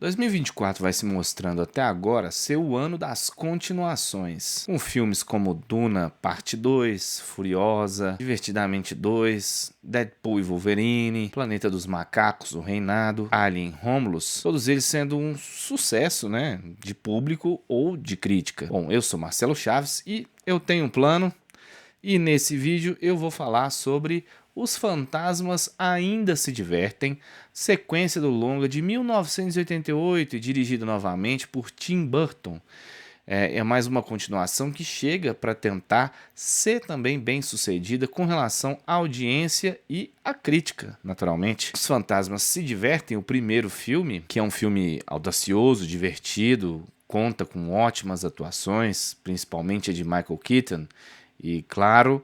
2024 vai se mostrando até agora ser o ano das continuações, com filmes como Duna Parte 2, Furiosa, Divertidamente 2, Deadpool e Wolverine, Planeta dos Macacos, O Reinado, Alien Romulus, todos eles sendo um sucesso, né, de público ou de crítica. Bom, eu sou Marcelo Chaves e eu tenho um plano. E nesse vídeo eu vou falar sobre Os Fantasmas Ainda Se Divertem, sequência do longa de 1988 e dirigido novamente por Tim Burton. É mais uma continuação que chega para tentar ser também bem sucedida com relação à audiência e à crítica, naturalmente. Os Fantasmas Se Divertem, o primeiro filme, que é um filme audacioso, divertido, conta com ótimas atuações, principalmente a de Michael Keaton, e claro,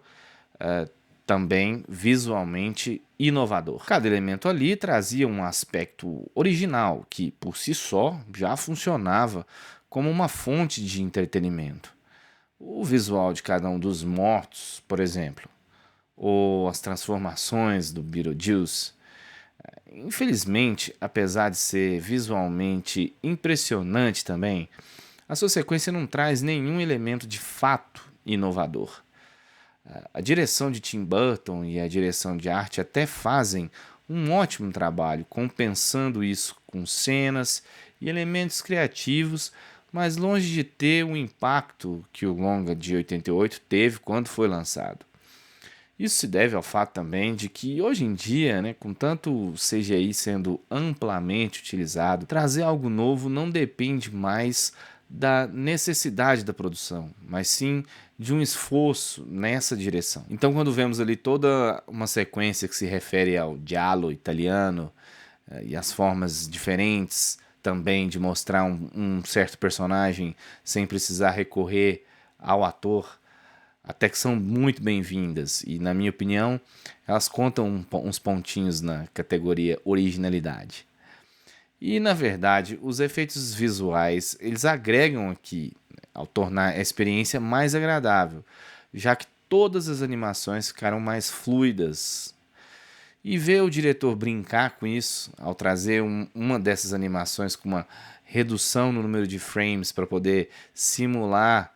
também visualmente inovador. Cada elemento ali trazia um aspecto original que, por si só, já funcionava como uma fonte de entretenimento. O visual de cada um dos mortos, por exemplo, ou as transformações do Beetlejuice. Infelizmente, apesar de ser visualmente impressionante também, a sua sequência não traz nenhum elemento de fato inovador. A direção de Tim Burton e a direção de arte até fazem um ótimo trabalho, compensando isso com cenas e elementos criativos, mas longe de ter o impacto que o longa de 88 teve quando foi lançado. Isso se deve ao fato também de que hoje em dia, né, com tanto CGI sendo amplamente utilizado, trazer algo novo não depende mais da necessidade da produção, mas sim de um esforço nessa direção. Então, quando vemos ali toda uma sequência que se refere ao giallo italiano e as formas diferentes também de mostrar um certo personagem sem precisar recorrer ao ator, até que são muito bem-vindas e, na minha opinião, elas contam uns pontinhos na categoria originalidade. E, na verdade, os efeitos visuais, eles agregam aqui, né, ao tornar a experiência mais agradável, já que todas as animações ficaram mais fluidas. E ver o diretor brincar com isso, ao trazer uma dessas animações com uma redução no número de frames para poder simular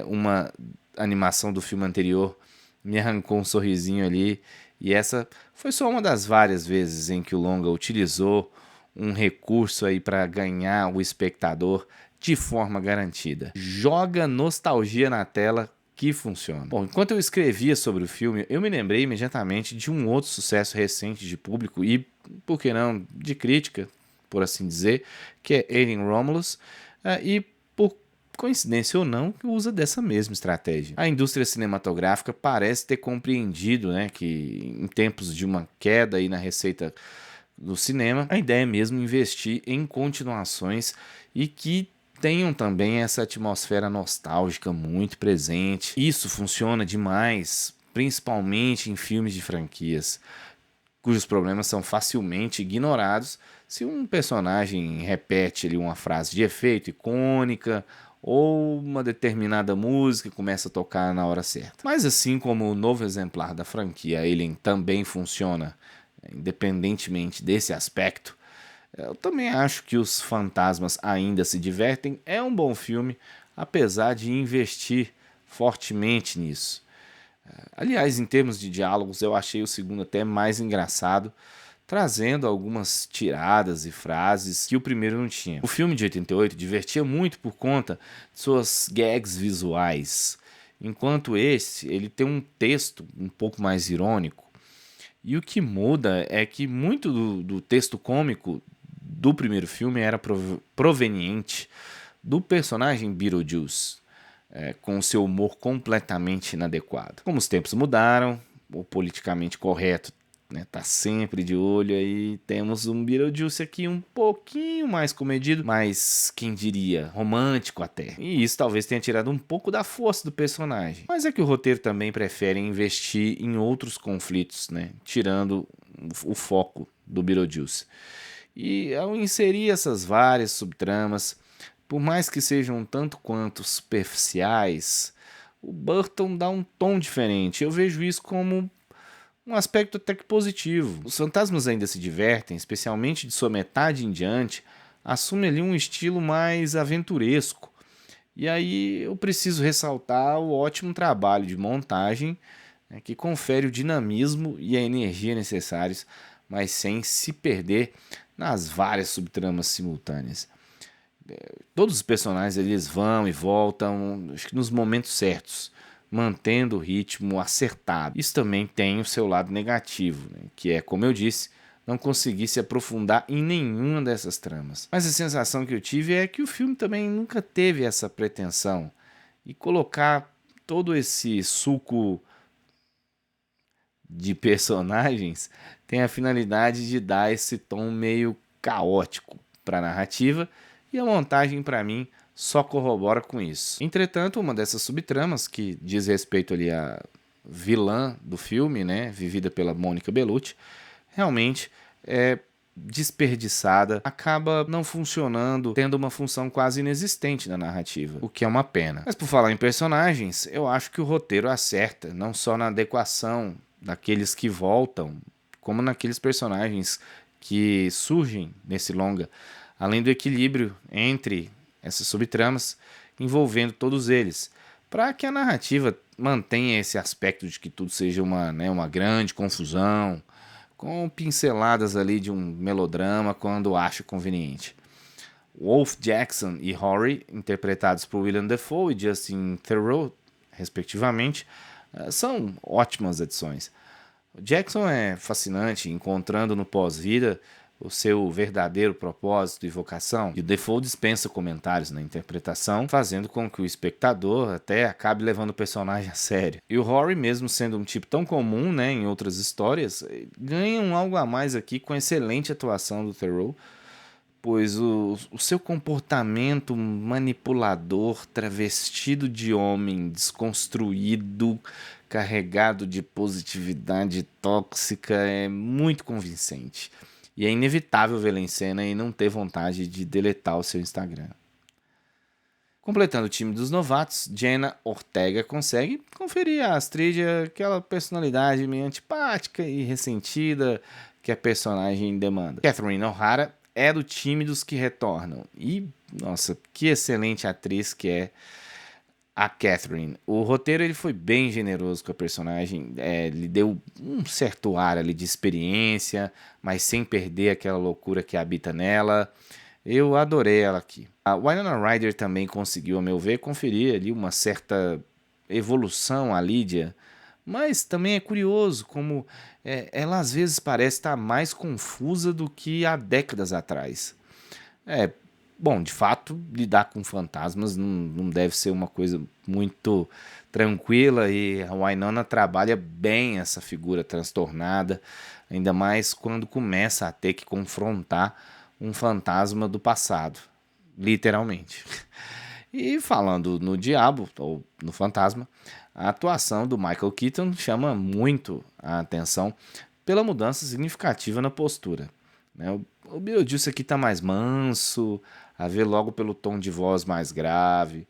uma animação do filme anterior, me arrancou um sorrisinho ali. E essa foi só uma das várias vezes em que o longa utilizou um recurso aí para ganhar o espectador de forma garantida. Joga nostalgia na tela que funciona. Bom, enquanto eu escrevia sobre o filme, eu me lembrei imediatamente de um outro sucesso recente de público e, por que não, de crítica, por assim dizer, que é Alien Romulus, e por coincidência ou não, usa dessa mesma estratégia. A indústria cinematográfica parece ter compreendido, né, que em tempos de uma queda aí na receita do cinema, a ideia é mesmo investir em continuações e que tenham também essa atmosfera nostálgica muito presente. Isso funciona demais, principalmente em filmes de franquias, cujos problemas são facilmente ignorados se um personagem repete ali uma frase de efeito icônica ou uma determinada música começa a tocar na hora certa. Mas assim como o novo exemplar da franquia Alien também funciona, independentemente desse aspecto, eu também acho que Os Fantasmas Ainda Se Divertem é um bom filme, apesar de investir fortemente nisso. Aliás, em termos de diálogos, eu achei o segundo até mais engraçado, trazendo algumas tiradas e frases que o primeiro não tinha. O filme de 88 divertia muito por conta de suas gags visuais, enquanto esse ele tem um texto um pouco mais irônico. E o que muda é que muito do texto cômico do primeiro filme era proveniente do personagem Beetlejuice, com o seu humor completamente inadequado. Como os tempos mudaram, o politicamente correto, né, tá sempre de olho, aí temos um Beetlejuice aqui um pouquinho mais comedido, mas quem diria, romântico até. E isso talvez tenha tirado um pouco da força do personagem. Mas é que o roteiro também prefere investir em outros conflitos, né, tirando o foco do Beetlejuice. E ao inserir essas várias subtramas, por mais que sejam um tanto quanto superficiais, o Burton dá um tom diferente. Eu vejo isso como um aspecto até que positivo. Os fantasmas ainda se divertem, especialmente de sua metade em diante, assume ali um estilo mais aventuresco. E aí eu preciso ressaltar o ótimo trabalho de montagem, né, que confere o dinamismo e a energia necessários, mas sem se perder nas várias subtramas simultâneas. Todos os personagens eles vão e voltam, acho que nos momentos certos, mantendo o ritmo acertado. Isso também tem o seu lado negativo, né? Que é, como eu disse, não conseguir se aprofundar em nenhuma dessas tramas. Mas a sensação que eu tive é que o filme também nunca teve essa pretensão e colocar todo esse suco de personagens tem a finalidade de dar esse tom meio caótico para a narrativa, e a montagem para mim só corrobora com isso. Entretanto, uma dessas subtramas que diz respeito ali à vilã do filme, né, vivida pela Mônica Bellucci, realmente é desperdiçada, acaba não funcionando, tendo uma função quase inexistente na narrativa, o que é uma pena. Mas por falar em personagens, eu acho que o roteiro acerta, não só na adequação daqueles que voltam, como naqueles personagens que surgem nesse longa, além do equilíbrio entre essas subtramas envolvendo todos eles, para que a narrativa mantenha esse aspecto de que tudo seja uma grande confusão, com pinceladas ali de um melodrama quando acho conveniente. Wolf Jackson e Rory, interpretados por William Dafoe e Justin Theroux, respectivamente, são ótimas adições. O Jackson é fascinante, encontrando no pós-vida o seu verdadeiro propósito e vocação, e o Dafoe dispensa comentários na interpretação, fazendo com que o espectador até acabe levando o personagem a sério. E o Rory, mesmo sendo um tipo tão comum, né, em outras histórias, ganha algo a mais aqui com a excelente atuação do Theroux, pois o seu comportamento manipulador, travestido de homem, desconstruído, carregado de positividade tóxica, é muito convincente. E é inevitável vê-la em cena e não ter vontade de deletar o seu Instagram. Completando o time dos novatos, Jenna Ortega consegue conferir a Astrid aquela personalidade meio antipática e ressentida que a personagem demanda. Catherine O'Hara é do time dos que retornam. E, nossa, que excelente atriz que é a Catherine. O roteiro ele foi bem generoso com a personagem, lhe deu um certo ar ali de experiência, mas sem perder aquela loucura que habita nela. Eu adorei ela aqui. A Winona Ryder também conseguiu, a meu ver, conferir ali uma certa evolução à Lydia, mas também é curioso como ela às vezes parece estar mais confusa do que há décadas atrás. Bom, de fato, lidar com fantasmas não deve ser uma coisa muito tranquila, e a Winona trabalha bem essa figura transtornada, ainda mais quando começa a ter que confrontar um fantasma do passado, literalmente. E falando no diabo, ou no fantasma, a atuação do Michael Keaton chama muito a atenção pela mudança significativa na postura, né? O Beetlejuice aqui está mais manso, a ver logo pelo tom de voz mais grave.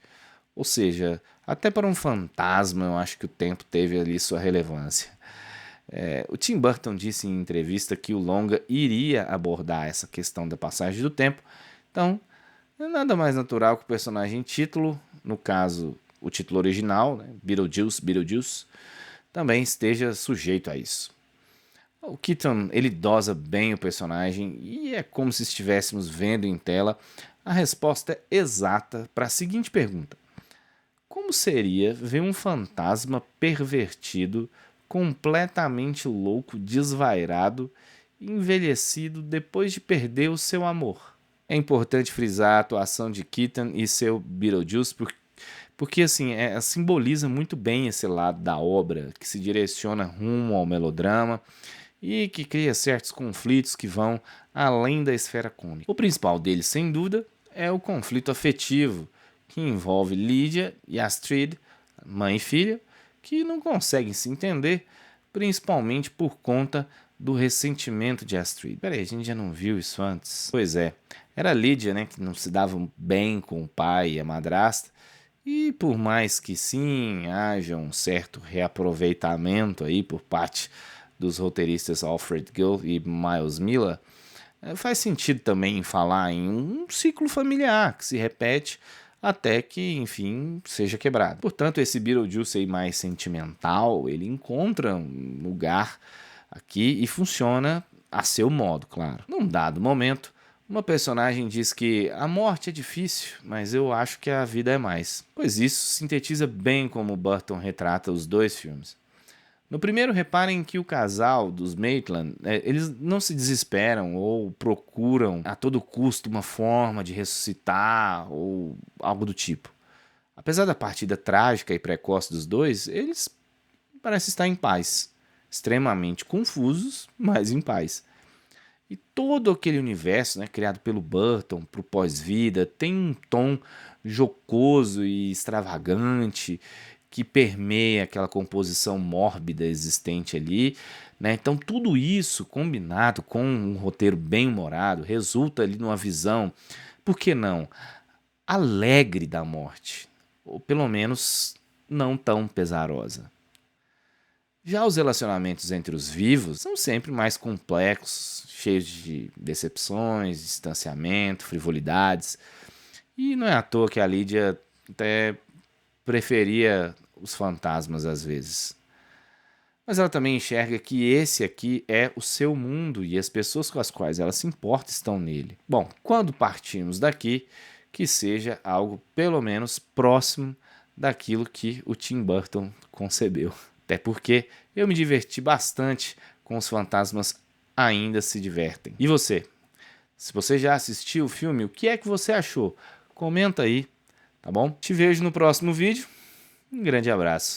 Ou seja, até para um fantasma eu acho que o tempo teve ali sua relevância. O Tim Burton disse em entrevista que o longa iria abordar essa questão da passagem do tempo, então é nada mais natural que o personagem título, no caso o título original, né, Beetlejuice, também esteja sujeito a isso. O Keaton, ele dosa bem o personagem e é como se estivéssemos vendo em tela a resposta exata para a seguinte pergunta: como seria ver um fantasma pervertido, completamente louco, desvairado, envelhecido depois de perder o seu amor? É importante frisar a atuação de Keaton e seu Beetlejuice porque assim, simboliza muito bem esse lado da obra que se direciona rumo ao melodrama e que cria certos conflitos que vão além da esfera cômica. O principal deles, sem dúvida, é o conflito afetivo, que envolve Lydia e Astrid, mãe e filha, que não conseguem se entender, principalmente por conta do ressentimento de Astrid. Peraí, a gente já não viu isso antes? Pois é, era Lydia, né, que não se dava bem com o pai e a madrasta, e por mais que sim, haja um certo reaproveitamento aí por parte dos roteiristas Alfred Gough e Miles Miller, Faz sentido também falar em um ciclo familiar que se repete até que, enfim, seja quebrado. Portanto, esse Beetlejuice aí mais sentimental, ele encontra um lugar aqui e funciona a seu modo, claro. Num dado momento, uma personagem diz que a morte é difícil, mas eu acho que a vida é mais. Pois isso sintetiza bem como Burton retrata os dois filmes. No primeiro, reparem que o casal dos Maitland, eles não se desesperam ou procuram a todo custo uma forma de ressuscitar ou algo do tipo. Apesar da partida trágica e precoce dos dois, eles parecem estar em paz. Extremamente confusos, mas em paz. E todo aquele universo, né, criado pelo Burton para o pós-vida tem um tom jocoso e extravagante que permeia aquela composição mórbida existente ali, né? Então tudo isso combinado com um roteiro bem humorado resulta ali numa visão, por que não, alegre da morte, ou pelo menos não tão pesarosa. Já os relacionamentos entre os vivos são sempre mais complexos, cheios de decepções, distanciamento, frivolidades. E não é à toa que a Lídia até preferia os fantasmas às vezes. Mas ela também enxerga que esse aqui é o seu mundo e as pessoas com as quais ela se importa estão nele. Bom, quando partimos daqui, que seja algo pelo menos próximo daquilo que o Tim Burton concebeu. Até porque eu me diverti bastante com os fantasmas ainda se divertem. E você? Se você já assistiu o filme, o que é que você achou? Comenta aí, tá bom? Te vejo no próximo vídeo. Um grande abraço.